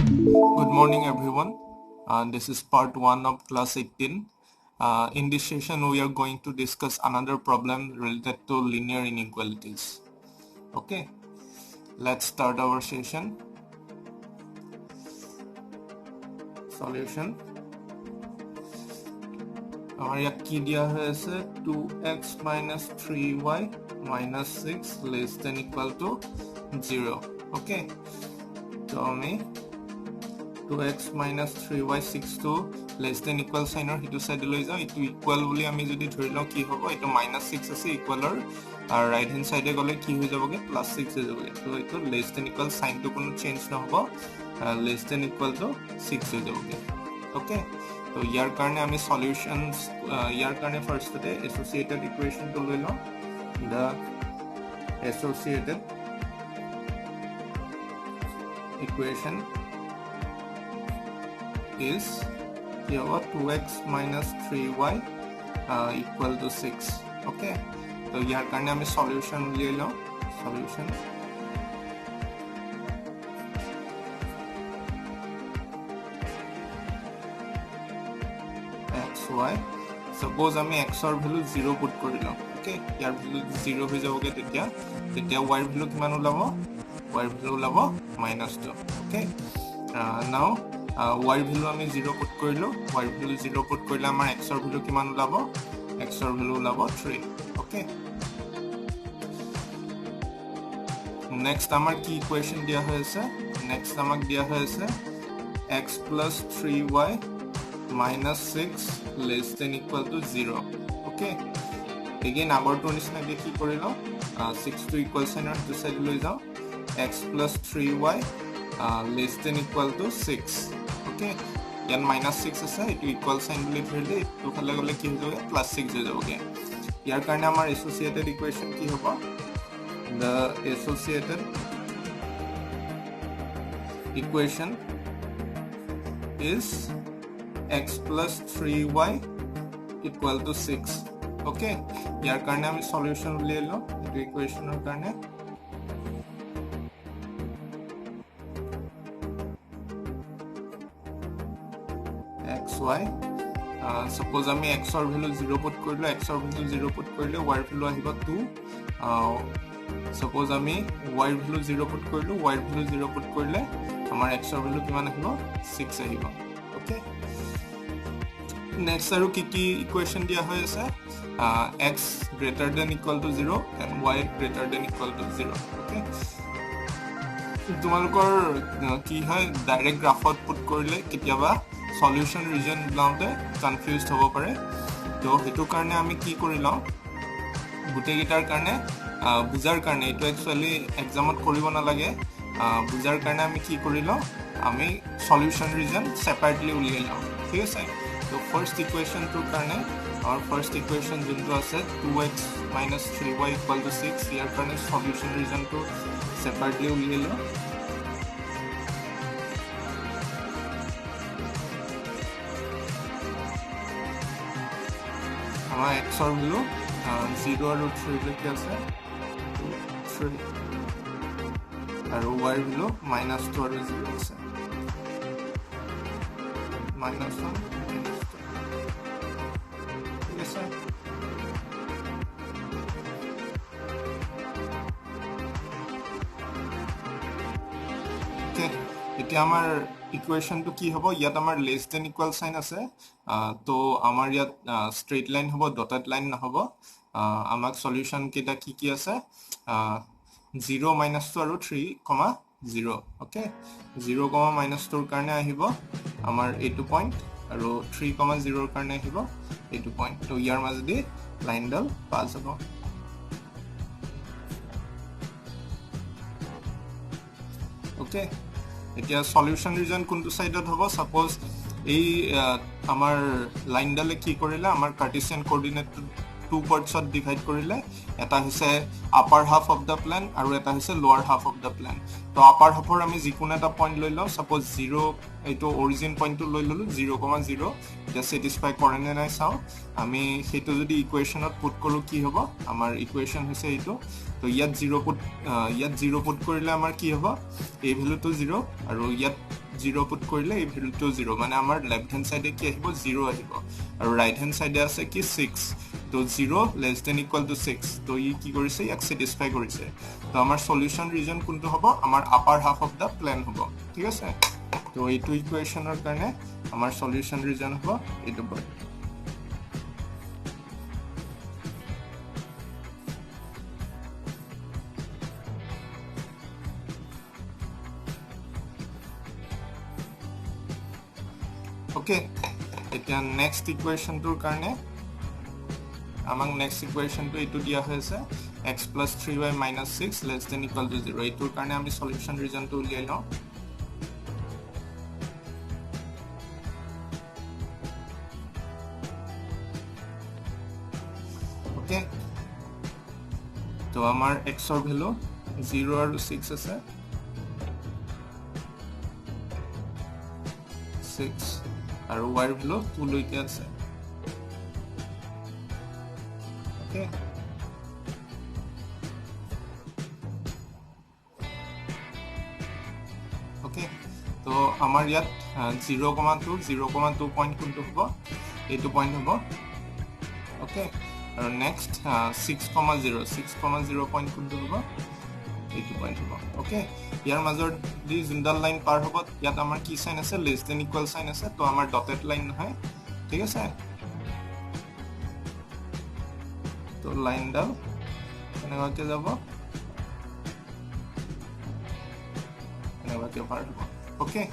Good morning, everyone. This is part 1 of class 18. In this session, we are going to discuss another problem related to linear inequalities. Okay, let's start our session. Solution. Our yakki diya hai ase 2x minus 3y minus 6 less than equal to 0. Okay, so me 2x minus 3y 6 to less than equal sign or hitu side loi jao itu equal boli ami jodi dhori lo ki hobo itu minus 6 ase equal or right hand side e gole ki hoy jaboge plus 6 hoy jaboge so itu less than equal sign to kono change na hobo less than equal to 6 hoy jaboge okay so yar karone ami solutions yar karone first today associated equation to loi lo the associated equation is here 2x minus 3y equal to 6 okay so here karne ami solution liye lo solution xy suppose ami x or value 0 put korilo okay here value 0 hoy jaboge tetia y value kiman ulabo y value ulabo -2 okay now y value আমি 0 put কৰিলো y value 0 put কৰিলে আমাৰ x ৰ value কিমান ওলাব x ৰ value ওলাব 3 okay next আমাৰ কি ইকুৱেচন দিয়া হৈ আছে নেক্সট আমাক দিয়া হৈ আছে x + 3y - 6 less than equal to 0 okay again আগৰটো নিচিনা কি কৰিলো 6 to equal sign ৰ দুই সাইড লৈ যাও x + 3y less than equal to 6 okay yan -6 ase itu equal sign boli thile to khale gole ki hoye +6 hoye jaboge yar karone amar associated equation ki hobo the associated equation is x + 3y equal to 6 okay yar karone ami solution liye lo itu equation or karone xy suppose আমি x or value 0 put কৰিলো x or value 0 put কৰিলে y value আহিব 2 suppose আমি y value 0 put কৰিলো y value 0 put কৰিলে আমাৰ x or value কিমান আহিব 6 আহিব okay next আৰু কি ইকুৱেচন দিয়া হৈ আছে x greater than equal to 0 and y greater than equal to 0 okay তোমালোকৰ কি হয় ডাইৰেক্ট গ্ৰাফত পুট কৰিলে কেতিয়াবা solution region লাউতে confused হ'ব পাৰে তো হেতু কাৰণে আমি কি কৰিলো গুটে গিটাৰ কাৰণে বুজাৰ কাৰণে এটো একচুয়ালি এক্সামত কৰিব না লাগে বুজাৰ কাৰণে আমি কি কৰিলো আমি solution region separately উলিয়াই লওঁ ঠিক আছে তো ফাৰ্স্ট ইকুৱেচন টো কাৰণে our first equation যোনটো আছে 2x - 3y = 6 ইয়াৰ কাৰণে solution region টো separately উলিয়াই লওঁ আমাৰ x ৰ value 0 আৰু 3 লৈকে আছে 3 আৰু y ৰ value -2 আৰু 0 আছে -1 ঠিক আছে এতিয়া আমাৰ ইকুৱেচনটো কি হ'ব ইয়াত আমাৰ লেস দেন ইকুয়াল সাইন আছে তো আমাৰ ইয়াত স্ট্ৰেইট লাইন হ'ব ডটেড লাইন নহব আমাক সলিউশন কেটা কি আছে 0 -2 আৰু 3, 0 ওকে 0, -2 ৰ কাৰণে আহিব আমাৰ এইটো পইণ্ট আৰু 3, 0 ৰ কাৰণে আহিব এইটো পইণ্ট তো ইয়াৰ মাজেদি লাইনডাল পাস হ'ব ওকে এতিয়া সলিউশন ৰিজন কোনটো সাইডত হ'ব সাপোজ এই আমাৰ লাইনডালে কি কৰিলে আমাৰ Cartesian coordinate two parts divide korile eta hise upper half of the plan aru eta hise lower half of the plan to upper half or ami jikuna eta point loi lo suppose 0 eto origin point to loi lolu 0,0 ja satisfy kore na nai sao ami hetu jodi equation ot put koru ki hobo amar equation hise eto to yat 0 put korile amar ki hobo a value to 0 aru yat 0 put কৰিলে এই ভ্যালুটো 0 মানে আমাৰ left hand সাইডে কি আহিব 0 আহিব আৰু right hand সাইডে আছে কি 6 তো 0 less than equal to 6 তো ই কি কৰিছে ইয়াক স্যাটিসফাই কৰিছে তো আমাৰ সলিউশন ৰিজন কোনটো হ'ব আমাৰ upper half of the plane হ'ব ঠিক আছে তো এইটো ইকুৱেচনৰ কাৰণে আমাৰ সলিউশন ৰিজন হ'ব এইটো বৰ্ড Okay, এতিয়া next equation টোৰ কাৰণে আমাক next equation টো এইটো দিয়া হৈছে x plus 3y minus 6 less than equal to 0 এইটোৰ কাৰণে আমি solution region টো উলিয়াই লওঁ Okay, তো আমাৰ x ৰ ভ্যালু 0 আৰু 6 আছে 6 আৰু y ৰ ভ্যালু 2 লৈকে আছে Okay, okay, তো আমাৰ ইয়াত 0,2 পইণ্ট কোনটো হ'ব এইটো পইণ্ট হ'ব Okay, আৰু next 6,0 পইণ্ট কোনটো হ'ব এইটো পইণ্ট হ'ব Okay, ইয়াৰ মাজৰ দি যোনডাল লাইন পাৰ হ'ব ইয়াত আমাৰ কি সাইন আছে লেস দেন ইকুয়াল সাইন আছে তো আমাৰ ডটেড লাইন নহয় ঠিক আছে তো লাইনডাল এনেকৈ যাব এনেকৈ পাৰ হ'ব Okay,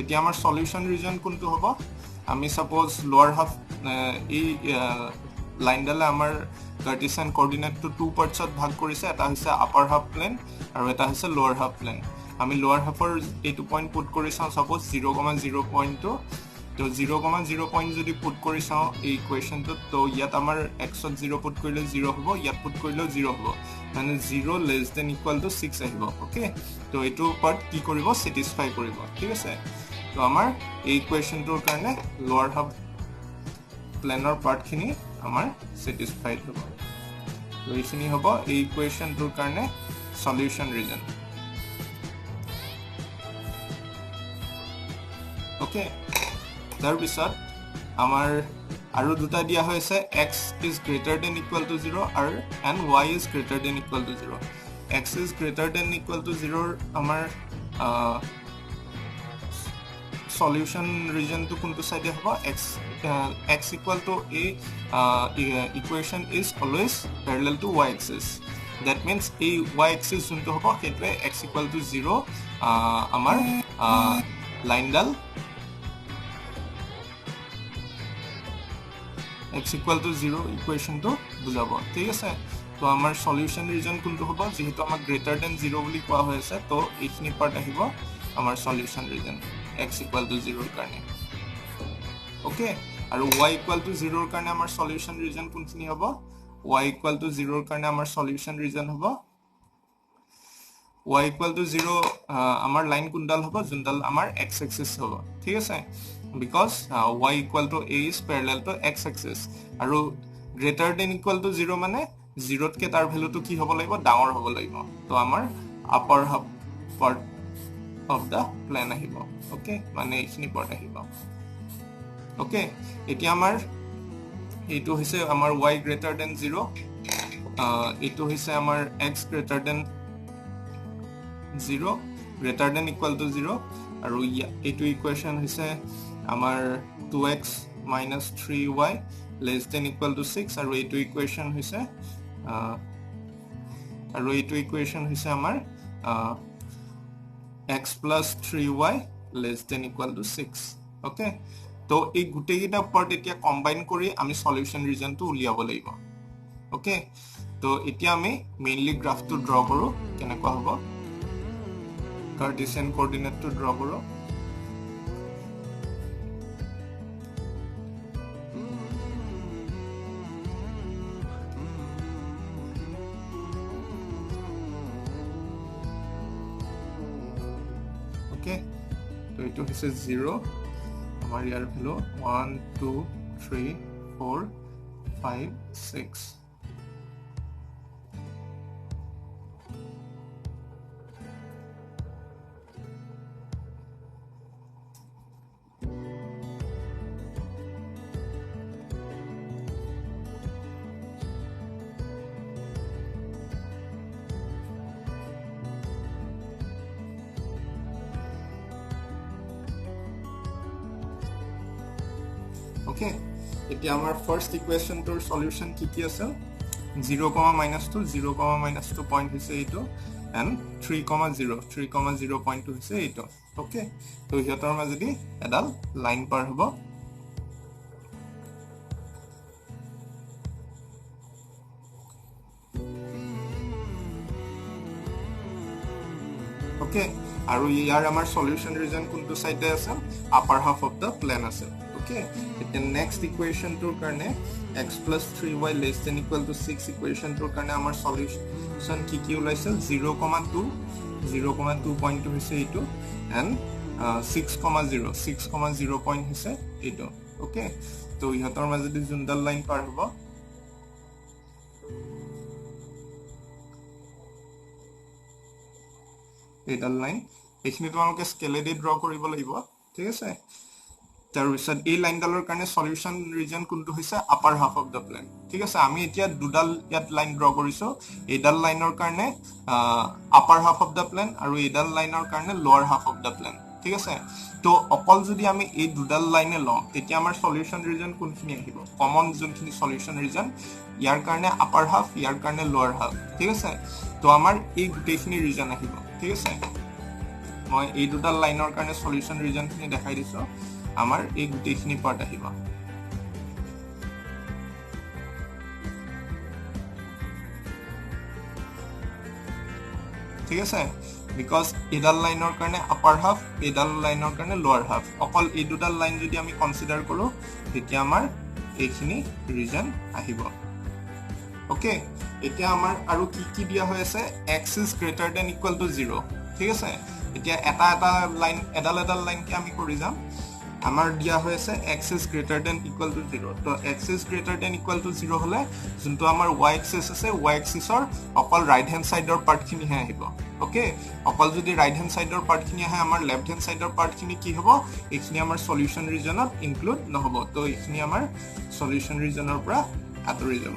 এতিয়া আমাৰ সলিউশন ৰিজন কোনটো হ'ব আমি সাপোজ লোৱাৰ হাফ এই লাইনডালে আমাৰ কাৰ্টেছিয়ান কোঅৰ্ডিনেট টু 2 পাৰ্টছত ভাগ কৰিছে এটা হৈছে আপাৰ হাফ প্লেন আৰু এটা হৈছে লোৱাৰ হাফ প্লেন আমি লোৱাৰ হাফৰ এইটো পইণ্ট পুট কৰি চাওঁ সাপোজ 0,0 পইণ্টটো তো 0,0 পইণ্ট যদি পুট কৰি চাওঁ এই ইকুৱেচনটো তো ইয়াত আমাৰ x ত 0 পুট কৰিলে 0 হ'ব ইয়াত পুট কৰিলে 0 হ'ব মানে 0 less than equal to 6 আহিব ওকে তো এইটো পাৰ্ট কি কৰিব স্যাটিসফাই কৰিব ঠিক আছে তো আমাৰ এই ইকুৱেচনটোৰ কাৰণে লোৱাৰ হাফ প্লেনৰ পাৰ্টখিনি আমাৰ স্যাটিসফাইড হ'ব তো এইখিনি হ'ব এই ইকুৱেচনটোৰ কাৰণে সলিউশন ৰিজন ওকে তাৰ পিছত আমাৰ আৰু দুটা দিয়া হৈছে x is greater than equal to 0 and y is greater than equal to 0 x is greater than equal to 0 আমাৰ solution region to kuntu side hobo x equal to a equation is always parallel to y axis that means a y axis junto hobo ketwe x equal to 0 amar line dal x equal to 0 equation to bujabo thik ase to amar solution region kuntu hobo jehetu amar greater than 0 boli koa hoyase to ekhini part ahibo amar solution region x equal to 0 karne okay aru y equal to 0 karne amar solution region kunchini hobo y equal to 0 karne amar solution region hobo y equal to 0 amar line kundal hobo jundal amar x axis hobo thik ase because y equal to a is parallel to x axis aru greater than equal to 0 mane 0 ke tar value to ki hobo laibo dangor hobo laibo to amar upper half part of the plane ahibo okay mane ekhini part ahibo okay etia amar etu hoise amar y greater than 0 etu hoise amar x greater than 0 greater than equal to 0 aru etu equation hoise amar 2x minus 3y less than equal to 6 aru etu equation hoise amar x plus 3y less than equal to 6 okay to ei gute gita part etia combine kori ami solution region to uliabo laibo okay to etia ami mainly graph to draw koru kenekwa hobo cartesian coordinate to draw koru तो इतो हिसे 0 हमार यार भेलो 1 2 3 4 5 6 okay okay এতিয়া আমাৰ first ইকুৱেশনটোৰ solution কি আছে 0, -2 0, -2 পইণ্ট হৈছে এইটো and 3, 0 3, 0 পইণ্টটো হৈছে এইটো ওকে তো ইহঁতৰ মাজেদি এডাল লাইন পাৰ হ'ব ওকে আৰু ইয়াৰ আমাৰ সলিউশন ৰিজন কোনটো সাইডে আছে upper half of the plane আছে ওকে এতিয়া নেক্সট ইকুৱেশনটোৰ কাৰণে x + 3y ≤ 6 ইকুৱেশনটোৰ কাৰণে আমাৰ সলিউশন কি ওলাইছে 0, 2 পইণ্টটো হৈছে এইটো and 6, 0 পইণ্ট হৈছে এইটো ওকে তো ইহঁতৰ মাজেদি যোনডাল লাইন পাৰ হ'ব এইডাল লাইন এইখিনি তোমালোকে স্কেলেদি ড্ৰ কৰিব লাগিব ঠিক আছে তাৰ পিছত এই লাইনডালৰ কাৰণে সলিউশন ৰিজন কোনটো হৈছে upper half of the plane ঠিক আছে আমি এতিয়া দুডাল ইয়াত লাইন ড্ৰ কৰিছো এইডাল লাইনৰ কাৰণে upper half of the plane আৰু এইডাল লাইনৰ কাৰণে লোৱাৰ হাফ অফ দা প্লেন ঠিক আছে তো অকল যদি আমি এই দুডাল লাইনে লওঁ তেতিয়া আমাৰ সলিউশন ৰিজন কোনখিনি আহিব কমন যোনখিনি সলিউশন ৰিজন ইয়াৰ কাৰণে আপাৰ হাফ ইয়াৰ কাৰণে লোৱাৰ হাফ ঠিক আছে তো আমাৰ এই গোটেইখিনি ৰিজন আহিব ঠিক আছে মই এই দুডাল লাইনৰ কাৰণে সলিউশন ৰিজনখিনি দেখাই দিছো আমাৰ এই গোটেইখিনি পাৰ্ট আহিব ঠিক আছে বিকজ এডাল লাইনৰ কাৰণে আপাৰ হাফ এডাল লাইনৰ কাৰণে লোৱাৰ হাফ অকল এই দুডাল লাইন যদি আমি কনসিডাৰ কৰো তেতিয়া আমাৰ এইখিনি ৰিজন আহিব ওকে এতিয়া আমাৰ আৰু কি দিয়া হৈ আছে x is greater than equal to 0 ঠিক আছে এতিয়া এটা লাইন এডাল লাইন কি আমি কৰি যাম আমাৰ দিয়া হৈ আছে x is greater than equal to 0 তো x is greater than equal to 0 হলে যোনটো আমাৰ y axis আছে y axisৰ অকল ৰাইট হ্যান্ড সাইডৰ পাৰ্টখিনি হে আহিব ওকে অকল যদি ৰাইট হ্যান্ড সাইডৰ পাৰ্টখিনি আহে আমাৰ লেফট হ্যান্ড সাইডৰ পাৰ্টখিনি কি হ'ব এইখিনি আমাৰ সলিউশন ৰিজনত ইনক্লুড নহব তো এইখিনি আমাৰ সলিউশন ৰিজনৰ পৰা আঁতৰি যাব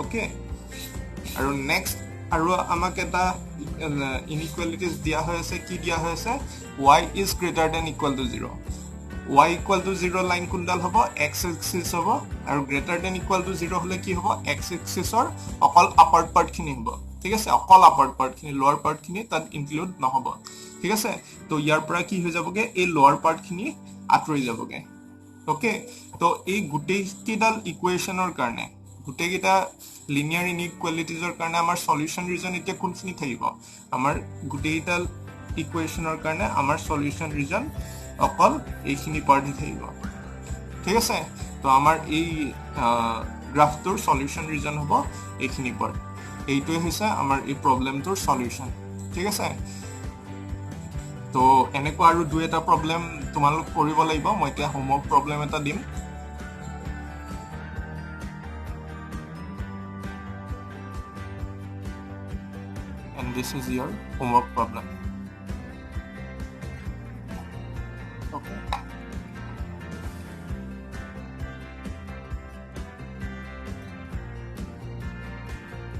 ওকে আৰু নেক্সট আৰু আমাক এটা ইনইকুয়ালিটিজ দিয়া হৈ আছে কি দিয়া হৈ আছে y is greater than equal to 0 y equal to 0 line কোনডাল হ'ব x axis হ'ব আৰু greater than equal to 0 হলে কি হ'ব x axisৰ অকল আপাৰ পাৰ্টখিনি হ'ব ঠিক আছে অকল আপাৰ পাৰ্টখিনি লোৱাৰ পাৰ্টখিনি তাত ইনক্লুড নহব ঠিক আছে তো ইয়াৰ পৰা কি হৈ যাবগে এই লোৱাৰ পাৰ্টখিনি আঁতৰি যাবগে ওকে তো এই গোটেইকেইডাল ইকুৱেশনৰ কাৰণে গোটেইকেইটা লিনিয়াৰ ইনইকুৱেলিটিজৰ কাৰণে আমাৰ সলিউশন ৰিজন এতিয়া কোনখিনি থাকিব আমাৰ গোটেইডাল ইকুৱেশনৰ কাৰণে আমাৰ সলিউশন ৰিজন অকল এইখিনি পাৰ্টে থাকিব ঠিক আছে তো আমাৰ এই গ্ৰাফটোৰ সলিউশন ৰিজন হ'ব এইখিনি পাৰ্ট এইটোৱে হৈছে আমাৰ এই প্ৰবলেমটোৰ সলিউশন ঠিক আছে তো এনেকুৱা আৰু দুই এটা প্ৰবলেম তোমালোক কৰিব লাগিব মই এতিয়া হোমৱৰ্ক প্ৰবলেম এটা দিম and this is your homework problem okay